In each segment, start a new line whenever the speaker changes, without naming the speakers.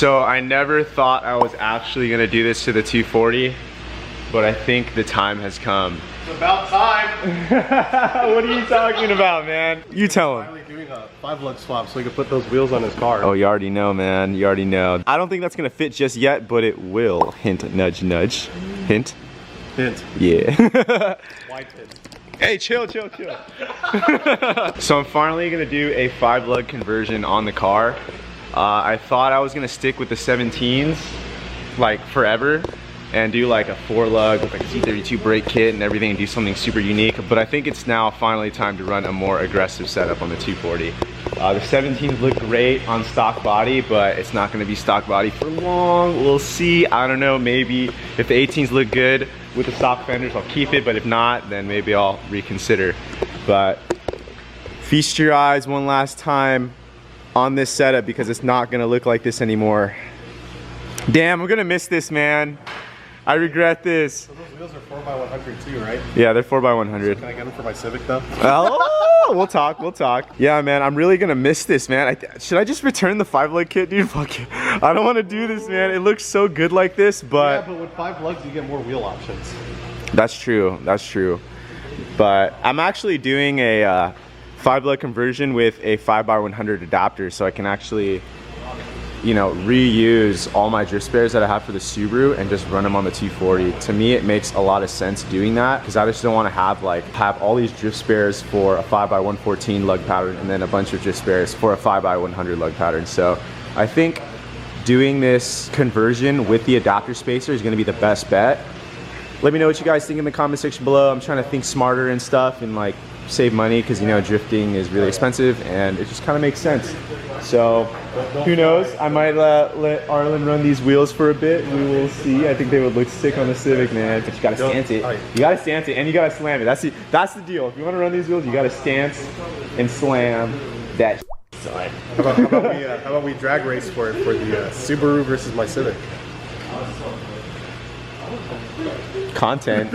So I never thought I was actually gonna do this to the 240, but I think the time has come.
It's about time.
What are you talking about, man? You tell him.
Finally doing a 5-lug swap so he can put those wheels on his car.
Oh, you already know, man. You already know. I don't think that's gonna fit just yet, but it will. Hint, nudge, nudge. Hint.
Hint.
Yeah.
Wide hint.
Hey, chill. So I'm finally gonna do a 5-lug conversion on the car. I thought I was gonna stick with the 17s like forever and do like a 4-lug with like a C32 brake kit and everything and do something super unique, but I think it's now finally time to run a more aggressive setup on the 240. The 17s look great on stock body, but it's not gonna be stock body for long. We'll see. I don't know, maybe if the 18s look good with the stock fenders, I'll keep it, but if not, then maybe I'll reconsider. But feast your eyes one last time on this setup because it's not gonna look like this anymore. Damn, I'm gonna miss this, man. I regret this.
So those wheels are 4x100 too, right?
Yeah, they're 4x100.
Can I get them for my Civic though?
Oh, we'll talk. Yeah, man, I'm really gonna miss this, man. Should I just return the 5-lug kit, dude? Fuck it. I don't wanna do this, man. It looks so good like this, but...
Yeah, but with 5 lugs, you get more wheel options.
That's true. But I'm actually doing a 5-lug conversion with a 5x100 adapter, so I can actually, you know, reuse all my drift spares that I have for the Subaru and just run them on the 240. To me, it makes a lot of sense doing that because I just don't want to have all these drift spares for a 5x114 lug pattern and then a bunch of drift spares for a 5x100 lug pattern. So I think doing this conversion with the adapter spacer is going to be the best bet. Let me know what you guys think in the comment section below. I'm trying to think smarter and stuff and like save money because, you know, drifting is really expensive and it just kind of makes sense. So who knows, I might let Arlen run these wheels for a bit. We will see. I think they would look sick on the Civic, man, but you gotta stance it. You gotta stance it and you gotta slam it. That's the deal. If you want to run these wheels, you gotta stance and slam that.
How about we drag race for it for the Subaru versus my Civic?
Content.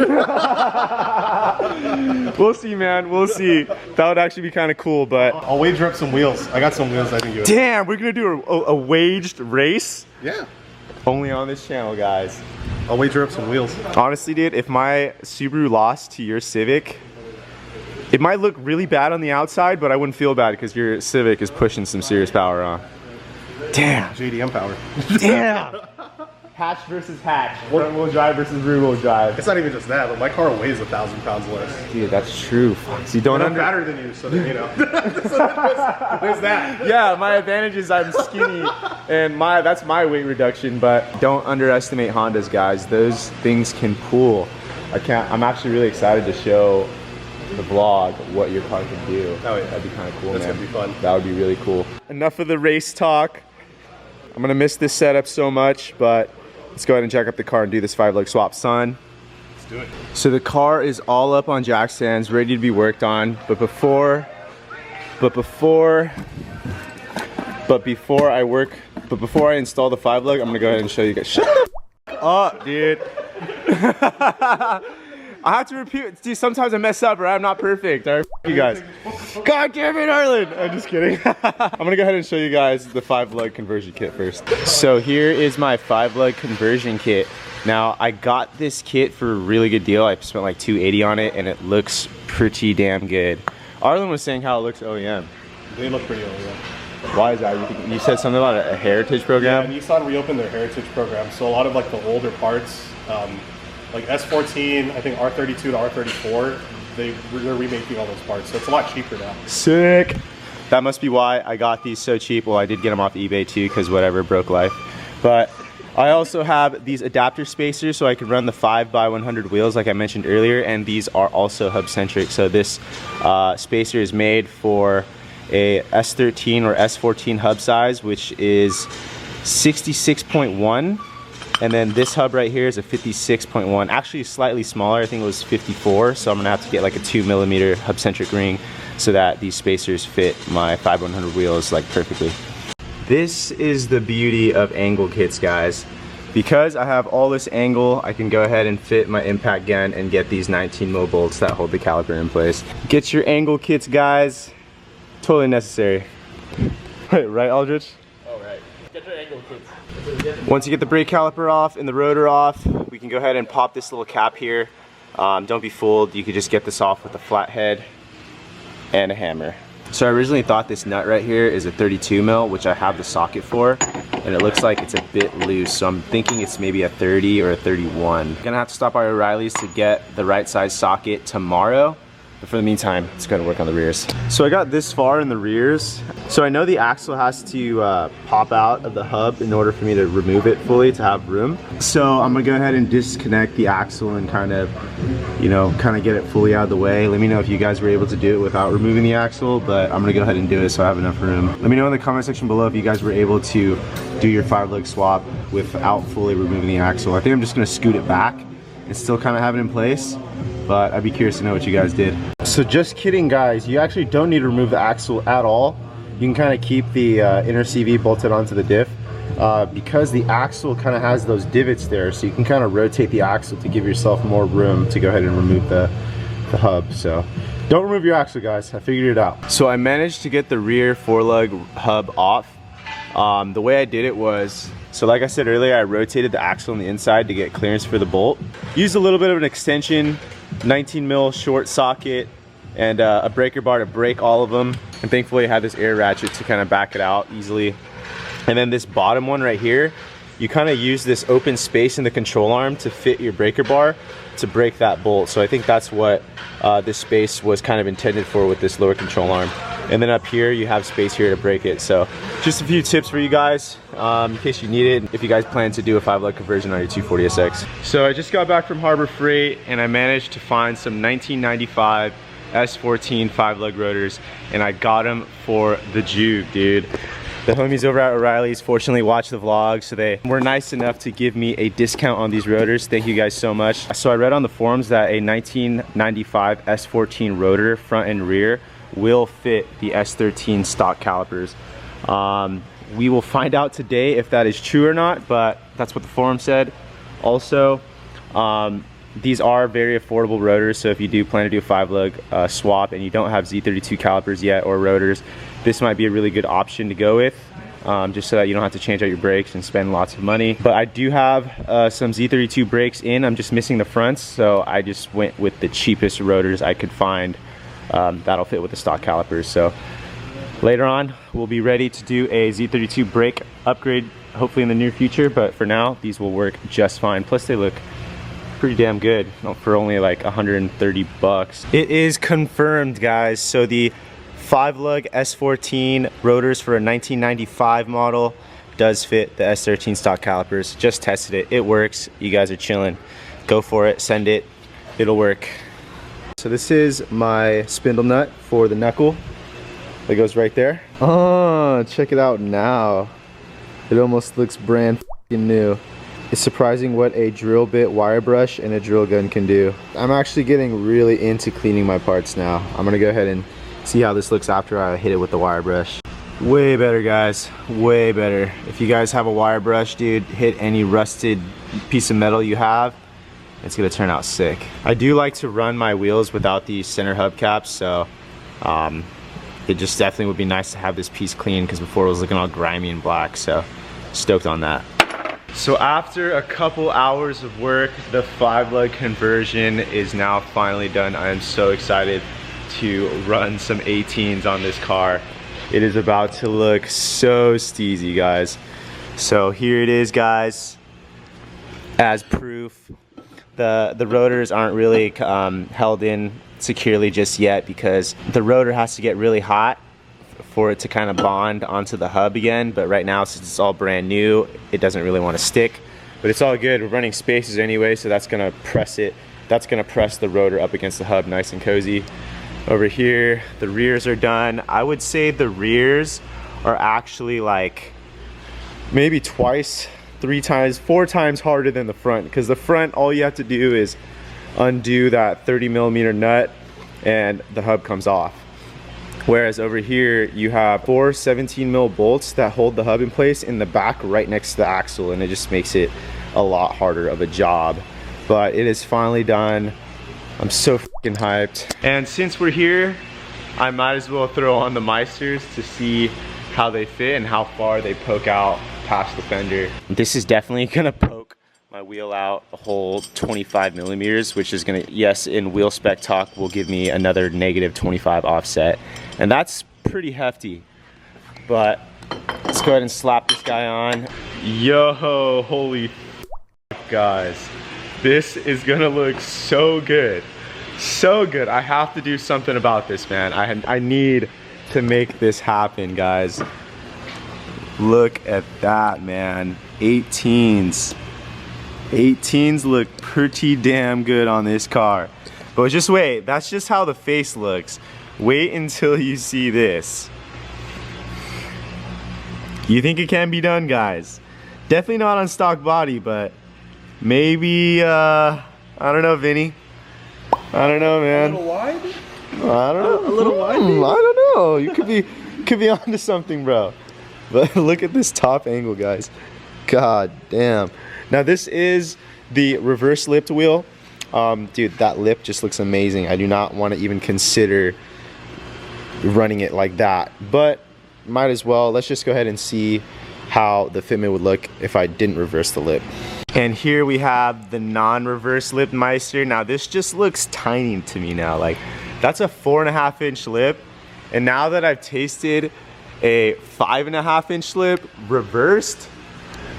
We'll see, man. We'll see. That would actually be kind of cool, but
I'll wager up some wheels. I got some wheels I think you would.
Damn, we're gonna do a waged race?
Yeah.
Only on this channel, guys.
I'll wager up some wheels.
Honestly, dude, if my Subaru lost to your Civic, it might look really bad on the outside, but I wouldn't feel bad because your Civic is pushing some serious power on. Damn.
JDM power.
Damn. Hatch versus hatch. Front wheel drive versus rear wheel drive.
It's not even just that, but my car weighs 1,000 pounds less.
Dude, that's true. Fuck. You don't
I'm fatter than you, so then, you know. So there's that.
Yeah, my advantage is I'm skinny, and that's my weight reduction. But don't underestimate Hondas, guys. Those things can pull. I'm actually really excited to show the vlog what your car can do. Oh yeah, that'd be kind of cool, man.
That's gonna be fun.
That would be really cool. Enough of the race talk. I'm gonna miss this setup so much, but let's go ahead and jack up the car and do this 5-lug swap, son.
Let's do it.
So the car is all up on jack stands, ready to be worked on. But before I install the 5-lug, I'm gonna go ahead and show you guys. Shut the f up, dude. I have to repeat, dude, sometimes I mess up, or I'm not perfect. All right, f you guys. God damn it, Arlen! I'm just kidding. I'm gonna go ahead and show you guys the 5-lug conversion kit first. So here is my 5-lug conversion kit. Now, I got this kit for a really good deal. I spent like $280 on it, and it looks pretty damn good. Arlen was saying how it looks OEM.
They look pretty OEM.
Why is that? You said something about a heritage program?
Yeah, Nissan reopened their heritage program, so a lot of like the older parts, like S13, I think R32 to R34, they're remaking all those parts, so it's a lot cheaper now.
Sick. That must be why I got these so cheap. Well, I did get them off eBay too, because whatever, broke life. But I also have these adapter spacers so I can run the 5x100 wheels like I mentioned earlier, and these are also hub centric. So this spacer is made for a S13 or S14 hub size, which is 66.1. And then this hub right here is a 56.1, actually slightly smaller. I think it was 54, so I'm gonna have to get like a 2mm hub-centric ring so that these spacers fit my 5x100 wheels like perfectly. This is the beauty of angle kits, guys. Because I have all this angle, I can go ahead and fit my impact gun and get these 19mm bolts that hold the caliper in place. Get your angle kits, guys. Totally necessary. Right, Aldrich?
Oh, right. Get your angle, kids.
Once you get the brake caliper off and the rotor off, we can go ahead and pop this little cap here. Don't be fooled, you could just get this off with a flathead and a hammer. So I originally thought this nut right here is a 32 mil, which I have the socket for, and it looks like it's a bit loose, so I'm thinking it's maybe a 30 or a 31. I'm gonna have to stop by O'Reilly's to get the right size socket tomorrow, but for the meantime, it's gonna work on the rears. So I got this far in the rears. So I know the axle has to pop out of the hub in order for me to remove it fully to have room. So I'm gonna go ahead and disconnect the axle and kind of get it fully out of the way. Let me know if you guys were able to do it without removing the axle, but I'm gonna go ahead and do it so I have enough room. Let me know in the comment section below if you guys were able to do your 5-lug swap without fully removing the axle. I think I'm just gonna scoot it back and still kind of have it in place, but I'd be curious to know what you guys did. So just kidding guys, you actually don't need to remove the axle at all. You can kind of keep the inner CV bolted onto the diff because the axle kind of has those divots there, so you can kind of rotate the axle to give yourself more room to go ahead and remove the hub. So don't remove your axle guys, I figured it out. So I managed to get the rear 4-lug hub off. The way I did it was, so like I said earlier, I rotated the axle on the inside to get clearance for the bolt. Used a little bit of an extension, 19 mil short socket, and a breaker bar to break all of them. And thankfully I had this air ratchet to kind of back it out easily. And then this bottom one right here, you kind of use this open space in the control arm to fit your breaker bar to break that bolt. So I think that's what this space was kind of intended for with this lower control arm. And then up here you have space here to break it. So just a few tips for you guys in case you need it, if you guys plan to do a 5-lug conversion on your 240SX. So I just got back from Harbor Freight and I managed to find some 1995 S13 5-lug rotors, and I got them for the juke, dude. The homies over at O'Reilly's fortunately watched the vlog, so they were nice enough to give me a discount on these rotors. Thank you guys so much. So I read on the forums that a 1995 S14 rotor, front and rear, will fit the S13 stock calipers. We will find out today if that is true or not, but that's what the forum said. Also, these are very affordable rotors, so if you do plan to do a 5-lug swap and you don't have Z32 calipers yet or rotors, this might be a really good option to go with, just so that you don't have to change out your brakes and spend lots of money. But I do have some Z32 brakes in, I'm just missing the fronts, so I just went with the cheapest rotors I could find that'll fit with the stock calipers. So later on, we'll be ready to do a Z32 brake upgrade, hopefully in the near future, but for now, these will work just fine. Plus they look pretty damn good for only like 130 bucks. It is confirmed, guys. So the 5-lug S14 rotors for a 1995 model does fit the S13 stock calipers. Just tested it, it works. You guys are chilling. Go for it, send it, it'll work. So this is my spindle nut for the knuckle that goes right there. Oh, check it out now. It almost looks brand new. It's surprising what a drill bit wire brush and a drill gun can do. I'm actually getting really into cleaning my parts now. I'm gonna go ahead and see how this looks after I hit it with the wire brush. Way better, guys, way better. If you guys have a wire brush, dude, hit any rusted piece of metal you have, it's gonna turn out sick. I do like to run my wheels without these center hubcaps, so it just definitely would be nice to have this piece clean, because before it was looking all grimy and black, so stoked on that. So after a couple hours of work, the 5-lug conversion is now finally done. I am so excited to run some 18s on this car. It is about to look so steezy, guys. So here it is, guys, as proof. The rotors aren't really held in securely just yet, because the rotor has to get really hot for it to kind of bond onto the hub again. But right now, since it's all brand new, it doesn't really want to stick. But it's all good. We're running spacers anyway, so that's gonna press it. That's gonna press the rotor up against the hub nice and cozy. Over here, the rears are done. I would say the rears are actually like maybe twice, 3 times, 4 times harder than the front, because the front, all you have to do is undo that 30mm nut and the hub comes off. Whereas over here, you have 4 17mm bolts that hold the hub in place in the back right next to the axle, and it just makes it a lot harder of a job. But it is finally done. I'm so fucking hyped. And since we're here, I might as well throw on the Meisters to see how they fit and how far they poke out past the fender. This is definitely gonna poke my wheel out a whole 25 millimeters, which is gonna, yes, in wheel spec talk will give me another negative 25 offset. And that's pretty hefty. But let's go ahead and slap this guy on. Yo, holy guys. This is gonna look so good. So good. I have to do something about this, man. I need to make this happen, guys. Look at that, man. 18s. 18s look pretty damn good on this car. But just wait, that's just how the face looks. Wait until you see this. You think it can be done, guys? Definitely not on stock body, but maybe, I don't know, Vinny. I don't know, man.
A little wide?
I don't know.
A little wide?
I don't know. You could be onto something, bro. But look at this top angle, guys. God damn. Now this is the reverse lipped wheel. Dude, that lip just looks amazing. I do not want to even consider running it like that, but might as well. Let's just go ahead and see how the fitment would look if I didn't reverse the lip. And here we have the non-reverse lip Meister. Now this just looks tiny to me now. Like, that's a 4.5 inch lip. And now that I've tasted a 5.5 inch lip reversed,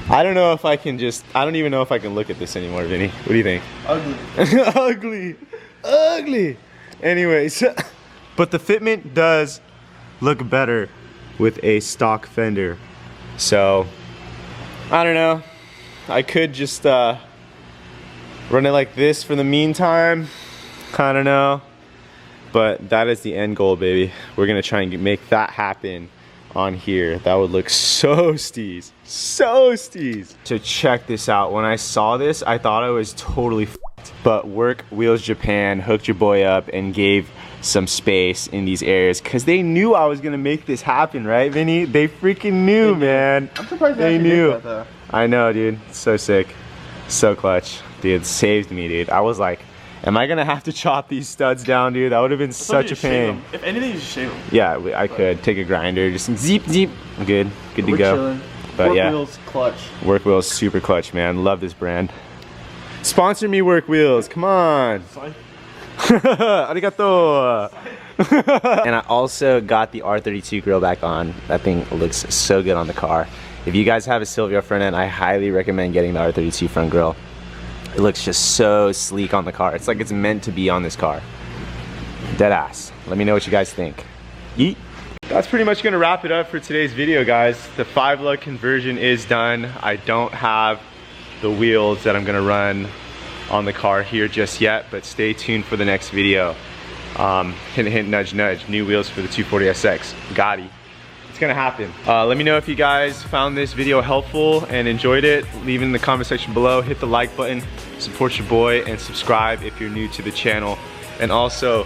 I don't know if I can I don't even know if I can look at this anymore, Vinny. What do you think?
Ugly.
Ugly. Ugly. Anyways, but the fitment does look better with a stock fender. So, I don't know. I could just run it like this for the meantime. I don't know. But that is the end goal, baby. We're gonna try and make that happen on here. That would look so steez. So steez. So check this out. When I saw this, I thought I was totally f***ed. But Work Wheels Japan hooked your boy up and gave some space in these areas because they knew I was gonna make this happen, right, Vinny? They freaking knew, man.
I'm surprised
they knew.
That, though.
I know, dude. So sick. So clutch. Dude, saved me, dude. I was like, am I gonna have to chop these studs down, dude? That would have been such a pain.
If anything, you should shave them.
Yeah, I could take a grinder, just zeep, zeep. Good to go.
Chilling.
But
Work
yeah,
Wheels clutch.
Work Wheels super clutch, man. Love this brand. Sponsor me, Work Wheels. Come on. Arigato. And I also got the R32 grill back on. That thing looks so good on the car. If you guys have a Silvio front end, I highly recommend getting the R32 front grill. It looks just so sleek on the car. It's like it's meant to be on this car. Dead ass. Let me know what you guys think. Yeet. That's pretty much gonna wrap it up for today's video, guys. The 5-lug conversion is done. I don't have the wheels that I'm gonna run on the car here just yet, but stay tuned for the next video. Hint, hint, nudge, nudge. New wheels for the 240SX. Gotti. It's gonna happen. Let me know if you guys found this video helpful and enjoyed it. Leave in the comment section below. Hit the like button, support your boy, and subscribe if you're new to the channel. And also,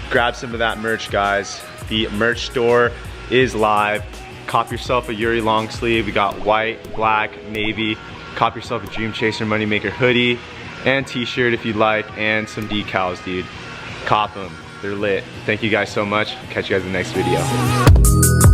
grab some of that merch, guys. The merch store is live. Cop yourself a Yuri long sleeve. We got white, black, navy. Cop yourself a Dream Chaser Moneymaker hoodie and t-shirt if you'd like, and some decals, dude. Cop them. They're lit. Thank you guys so much. Catch you guys in the next video.